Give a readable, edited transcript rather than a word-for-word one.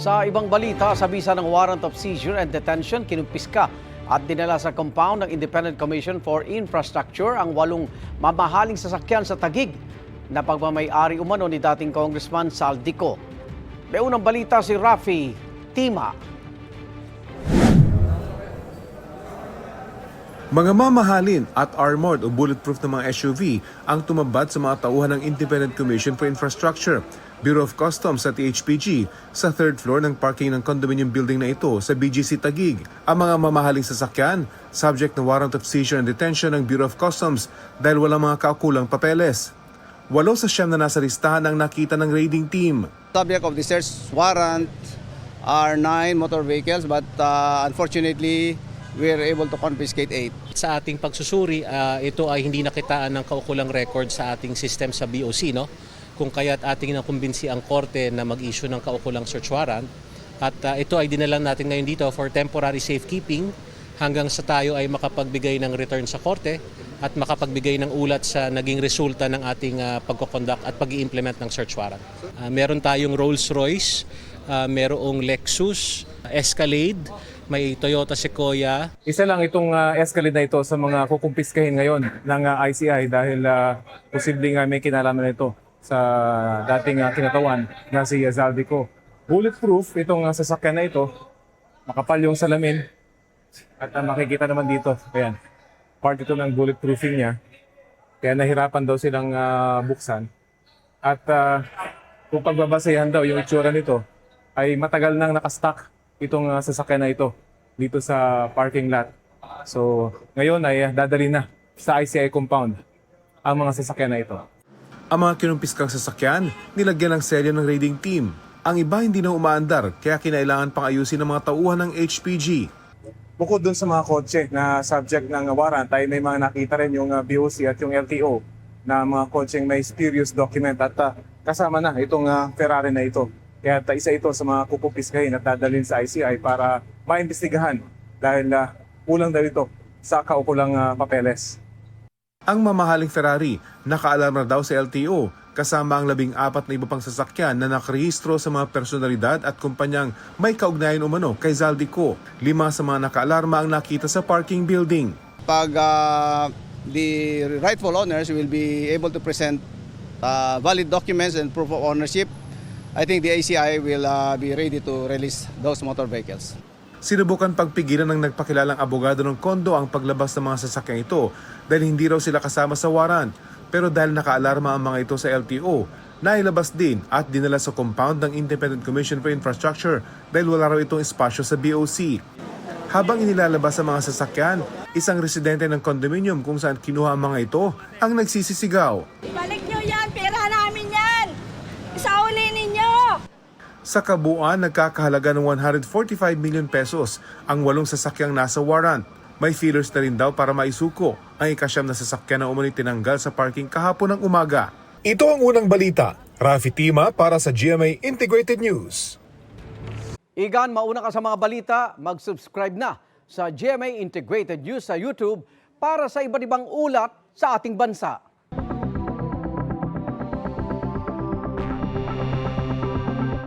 Sa ibang balita, sa bisa ng warrant of seizure and detention, kinumpiska at dinala sa compound ng Independent Commission for Infrastructure ang 8 mamahaling sasakyan sa Taguig na pagmamay-ari umano ni dating Congressman Saldico. May unang balita si Rafi Tima. Mga mamahalin at armored o bulletproof na mga SUV ang tumambad sa mga tauhan ng Independent Commission for Infrastructure, Bureau of Customs at HPG sa third floor ng parking ng condominium building na ito sa BGC Taguig. Ang mga mamahaling sasakyan, subject na warrant of seizure and detention ng Bureau of Customs dahil walang mga kaukulang papeles. 8 sa 9 na nasa listahan ang nakita ng raiding team. Subject of the search warrant are 9 motor vehicles, but unfortunately, we are able to confiscate 8. Sa ating pagsusuri, ito ay hindi nakitaan ng kaukulang record sa ating system sa BOC, no? Kung kaya't ating nakumbinsi ang korte na mag-issue ng kaukulang search warrant. At ito ay dinalang natin ngayon dito for temporary safekeeping hanggang sa tayo ay makapagbigay ng return sa korte at makapagbigay ng ulat sa naging resulta ng ating pagkoconduct at pag-i-implement ng search warrant. Meron tayong Rolls-Royce, merong Lexus, Escalade, may Toyota Sequoia. Isa lang itong Escalade na ito sa mga kukumpiskahin ngayon ng ICI dahil posibleng may kinalaman ito sa dating kinatawan na si Saldico. Bulletproof itong sasakyan na ito, makapal yung salamin at makikita naman dito, ayan, part ito ng bulletproofing niya, kaya nahirapan daw silang buksan. At kung pagbabasehan daw yung itsura nito, ay matagal nang nakastock itong sasakyan na ito dito sa parking lot. So ngayon ay dadali na sa ICI compound ang mga sasakyan na ito. Ang mga kinumpiskang sasakyan, nilagyan ng selyo ng raiding team. Ang iba hindi na umaandar, kaya kinailangan pang ayusin ng mga tauhan ng HPG. Bukod dun sa mga kotse na subject ng warrant, ay may mga nakita rin yung BOC at yung LTO na mga kotseng may spurious document at kasama na itong Ferrari na ito. Kaya isa ito sa mga kukumpiskahin at dadalhin sa ICI para maimbestigahan dahil kulang daw ito sa kaukulang papeles. Ang mamahaling Ferrari, nakaalarm na daw sa LTO, kasama ang 14 na iba pang sasakyan na nakarehistro sa mga personalidad at kumpanyang may kaugnayan umano kay Saldico. 5 sa mga nakaalarma ang nakita sa parking building. Pag the rightful owners will be able to present valid documents and proof of ownership, I think the ACI will be ready to release those motor vehicles. Sinubukan pagpigilan ng nagpakilalang abogado ng kondo ang paglabas ng mga sasakyan ito dahil hindi raw sila kasama sa warrant. Pero dahil nakaalarma ang mga ito sa LTO, nailabas din at dinala sa compound ng Independent Commission for Infrastructure dahil wala raw itong espasyo sa BOC. Habang inilalabas ang mga sasakyan, isang residente ng condominium kung saan kinuha ang mga ito ang nagsisisigaw. Balik nyo yan! Pera namin yan! Isauli ninyo! Sa kabuuan, nagkakahalaga ng 145 million pesos ang 8 sasakyang nasa warrant. May feelers na rin daw para maisuko ang ika-9 na sasakyan na umano'y tinanggal sa parking kahapon ng umaga. Ito ang unang balita. Rafi Tima para sa GMA Integrated News. Igan, mauna ka sa mga balita, mag-subscribe na sa GMA Integrated News sa YouTube para sa iba't ibang ulat sa ating bansa.